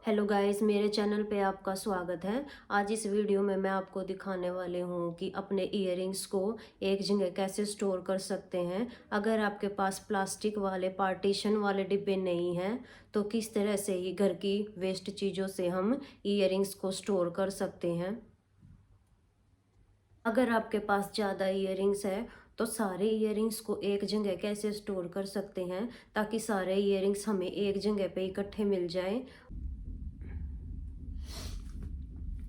Hello guys, मेरे channel पे आपका स्वागत है। आज इस वीडियो में मैं आपको दिखाने वाली हूँ कि अपने इयररिंग्स को एक जगह कैसे स्टोर कर सकते हैं। अगर आपके पास प्लास्टिक वाले पार्टीशन वाले डिब्बे नहीं हैं तो किस तरह से ही घर की वेस्ट चीज़ों से हम इयररिंग्स को स्टोर कर सकते हैं। अगर आपके पास ज़्यादा इयररिंग्स है तो सारे इयररिंग्स को एक जगह कैसे स्टोर कर सकते हैं ताकि सारे इयररिंग्स हमें एक जगह पे इकट्ठे मिल जाएं।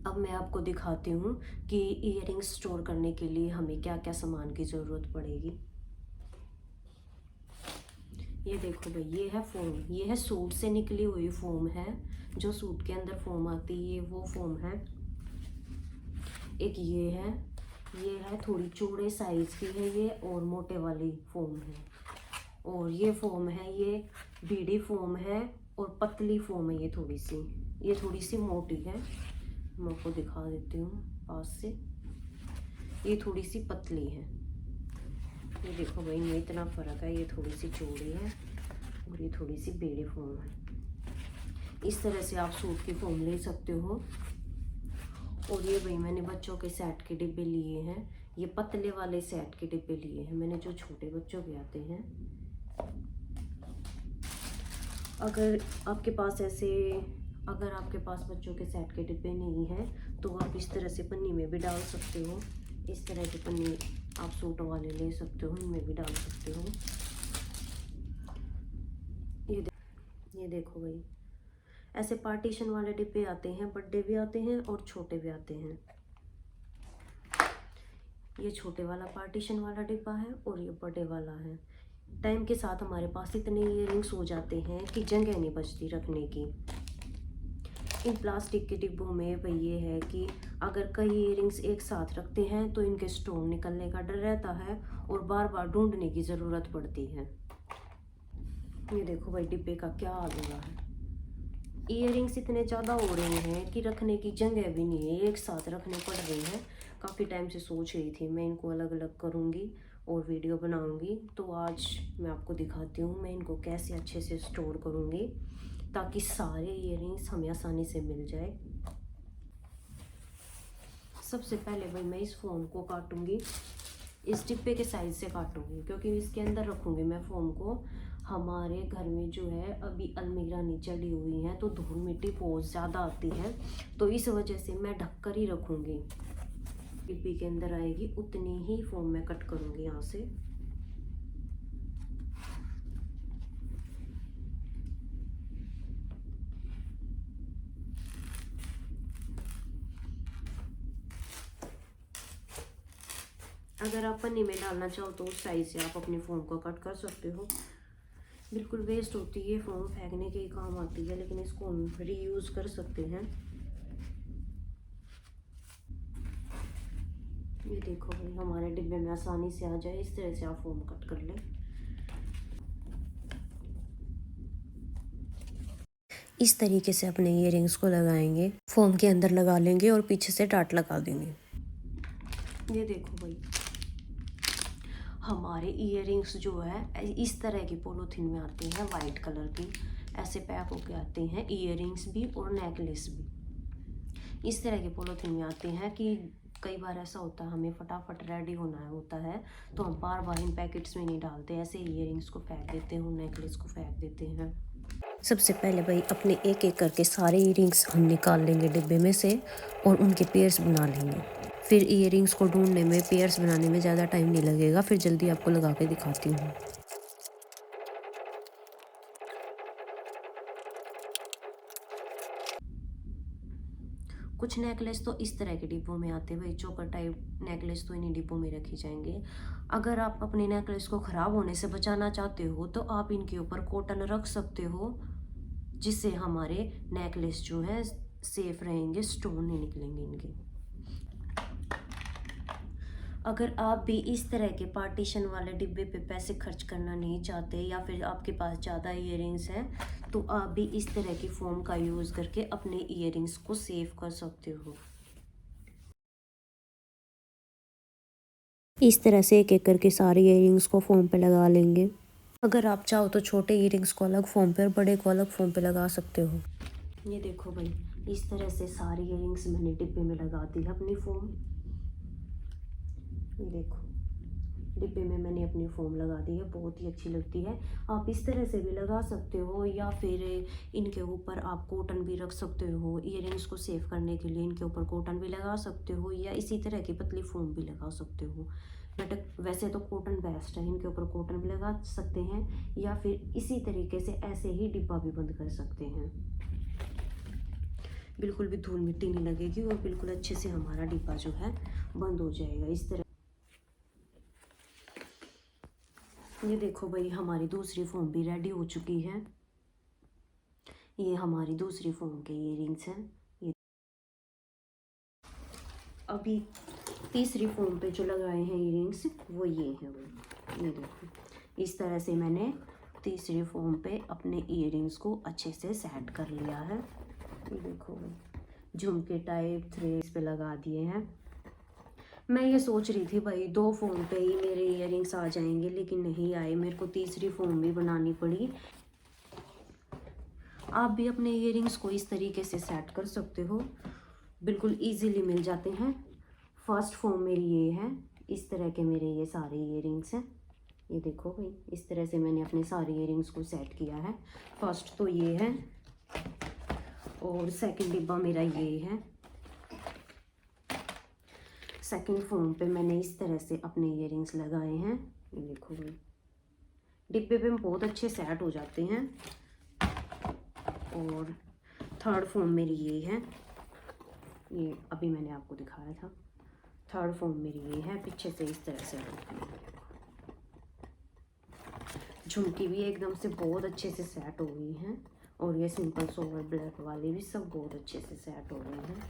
अब मैं आपको दिखाती हूँ कि इयररिंग्स स्टोर करने के लिए हमें क्या क्या सामान की ज़रूरत पड़ेगी। ये देखो भाई, ये है फोम। ये है सूट से निकली हुई फोम है, जो सूट के अंदर फोम आती है, ये वो फोम है। एक ये है थोड़ी चौड़े साइज की है ये, और मोटे वाली फोम है। और ये फोम है, ये बीड़ी फोम है और पतली फोम है। ये थोड़ी सी मोटी है। मैं आपको दिखा देती हूँ पास से। ये थोड़ी सी पतली है। ये देखो भाई, इनमें इतना फ़र्क है। ये थोड़ी सी चौड़ी है और ये थोड़ी सी बेड़ी फोम है। इस तरह से आप सूट की फोम ले सकते हो। और ये भाई, मैंने बच्चों के सेट के डिब्बे लिए हैं। ये पतले वाले सेट के डिब्बे लिए हैं मैंने, जो छोटे बच्चों के आते हैं। अगर आपके पास बच्चों के सेट के डिब्बे नहीं हैं तो आप इस तरह से पन्नी में भी डाल सकते हो। इस तरह की पन्नी आप सूट वाले ले सकते हो, इनमें भी डाल सकते हो। ये देखो भाई, ऐसे पार्टीशन वाले डिब्बे आते हैं, बड़े भी आते हैं और छोटे भी आते हैं। ये छोटे वाला पार्टीशन वाला डिब्बा है और ये बड़े वाला है। टाइम के साथ हमारे पास इतने इयररिंग्स हो जाते हैं कि जगह नहीं बचती रखने की। इन प्लास्टिक के डिब्बों में भाई ये है कि अगर कई इयररिंग्स एक साथ रखते हैं तो इनके स्टोन निकलने का डर रहता है और बार बार ढूंढने की ज़रूरत पड़ती है। ये देखो भाई, डिब्बे का क्या हाल हुआ है। इयररिंग्स इतने ज़्यादा हो रहे हैं कि रखने की जगह भी नहीं है, एक साथ रखने पड़ रहे हैं। काफ़ी टाइम से सोच रही थी मैं इनको अलग अलग करूँगी और वीडियो बनाऊँगी, तो आज मैं आपको दिखाती हूँ मैं इनको कैसे अच्छे से स्टोर करूँगी ताकि सारे इयररिंग्स हमें आसानी से मिल जाए। सबसे पहले भाई मैं इस फोम को काटूँगी, इस डिब्बे के साइज से काटूँगी, क्योंकि इसके अंदर रखूँगी मैं फोम को। हमारे घर में जो है अभी अलमीरा नहीं चढ़ी हुई है तो धूल मिट्टी बहुत ज़्यादा आती है, तो इस वजह से मैं ढक कर ही रखूँगी। डिब्बे के अंदर आएगी उतनी ही फोम मैं कट करूँगी यहाँ से। अगर आप पन्नी में डालना चाहो तो उस साइज से आप अपनी फोम को कट कर सकते हो। बिल्कुल वेस्ट होती है फोम, फेंकने के ही काम आती है, लेकिन इसको हम रीयूज़ कर सकते हैं। ये देखो भाई, हमारे डिब्बे में आसानी से आ जाए, इस तरह से आप फोम कट कर लें। इस तरीके से अपने इयररिंग्स को लगाएंगे, फोम के अंदर लगा लेंगे और पीछे से डाट लगा देंगे। ये देखो भाई, हमारे इयररिंग्स जो है इस तरह की पॉलीथीन में आती हैं, वाइट कलर की। ऐसे पैक होके आते हैं इयररिंग्स भी और नेकलेस भी। इस तरह के पॉलीथीन में आते हैं कि कई बार ऐसा होता है हमें फटाफट रेडी होना होता है तो हम बार बार इन पैकेट्स में नहीं डालते, ऐसे इयररिंग्स को फेंक देते हैं, नेकलेस को फेंक देते हैं। सबसे पहले भाई अपने एक एक करके सारे इयररिंग्स हम निकाल लेंगे डिब्बे में से और उनके पेयर्स बना लेंगे। फिर इयररिंग्स को ढूंढने में, पेयर्स बनाने में ज़्यादा टाइम नहीं लगेगा, फिर जल्दी आपको लगा के दिखाती हूँ। कुछ नेकलेस तो इस तरह के डिब्बों में आते हैं भाई, चोकर टाइप नेकलेस तो इन्हीं डिब्बों में रखे जाएंगे। अगर आप अपने नेकलेस को ख़राब होने से बचाना चाहते हो तो आप इनके ऊपर कॉटन रख सकते हो, जिससे हमारे नेकलेस जो है सेफ रहेंगे, स्टोन नहीं निकलेंगे इनके। अगर आप भी इस तरह के पार्टीशन वाले डिब्बे पे पैसे खर्च करना नहीं चाहते या फिर आपके पास ज़्यादा इयररिंग्स हैं तो आप भी इस तरह की फोम का यूज़ करके अपने इयररिंग्स को सेव कर सकते हो। इस तरह से एक एक करके सारे इयररिंग्स को फोम पे लगा लेंगे। अगर आप चाहो तो छोटे इयररिंग्स को अलग फोम पे और बड़े को अलग फोम पे लगा सकते हो। ये देखो भाई, इस तरह से सारी इयरिंग्स मैंने डिब्बे में लगा दी है अपनी फोम। ये देखो, डिब्बे में मैंने अपनी फोम लगा दी है, बहुत ही अच्छी लगती है। आप इस तरह से भी लगा सकते हो, या फिर इनके ऊपर आप कॉटन भी रख सकते हो। इयरिंग्स को सेव करने के लिए इनके ऊपर कॉटन भी लगा सकते हो, या इसी तरह की पतली फोम भी लगा सकते हो। बट वैसे तो कॉटन बेस्ट है, इनके ऊपर कॉटन भी लगा सकते हैं, या फिर इसी तरीके से ऐसे ही डिब्बा भी बंद कर सकते हैं। बिल्कुल भी धूल मिट्टी नहीं लगेगी और बिल्कुल अच्छे से हमारा डिब्बा जो है बंद हो जाएगा इस तरह। ये देखो भाई, हमारी दूसरी फोम भी रेडी हो चुकी है। ये हमारी दूसरी फोम के इयरिंग्स हैं। ये अभी तीसरी फोम पे जो लगाए हैं इयरिंग्स वो ये हैं भाई। ये देखो, इस तरह से मैंने तीसरी फोम पे अपने इयरिंग्स को अच्छे से सेट कर लिया है। ये देखो भाई, झुमके टाइप थ्रेड्स पे लगा दिए हैं। मैं ये सोच रही थी भाई 2 फोम पे ही मेरे इयरिंग्स आ जाएंगे, लेकिन नहीं आए, मेरे को तीसरी फोम भी बनानी पड़ी। आप भी अपने इयरिंग्स को इस तरीके से सेट कर सकते हो, बिल्कुल इजीली मिल जाते हैं। फर्स्ट फोम मेरी ये है, इस तरह के मेरे ये सारे इयरिंग्स हैं। ये देखो भाई, इस तरह से मैंने अपने सारे इयरिंग्स को सेट किया है। फर्स्ट तो ये है, और सेकंड डिब्बा मेरा ये है। सेकंड फोम पे मैंने इस तरह से अपने इयरिंग्स लगाए हैं। ये देखो भाई, डिब्बे पे बहुत अच्छे सेट हो जाते हैं। और थर्ड फोम मेरी ये है, ये अभी मैंने आपको दिखाया था। थर्ड फोम मेरी ये है, पीछे से इस तरह से झुमकी भी एकदम से बहुत अच्छे से सेट हो गई हैं, और ये सिंपल सोवर ब्लैक वाले भी सब बहुत अच्छे से सेट हो गए हैं।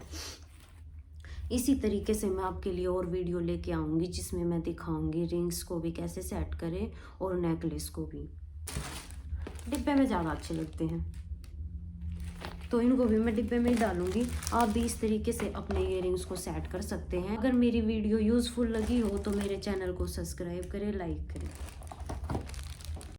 इसी तरीके से मैं आपके लिए और वीडियो लेके आऊँगी, जिसमें मैं दिखाऊंगी रिंग्स को भी कैसे सेट करें और नेकलेस को भी। डिब्बे में ज़्यादा अच्छे लगते हैं, तो इनको भी मैं डिब्बे में ही डालूंगी। आप भी इस तरीके से अपने इयरिंग्स को सेट कर सकते हैं। अगर मेरी वीडियो यूज़फुल लगी हो तो मेरे चैनल को सब्सक्राइब करें, लाइक करें।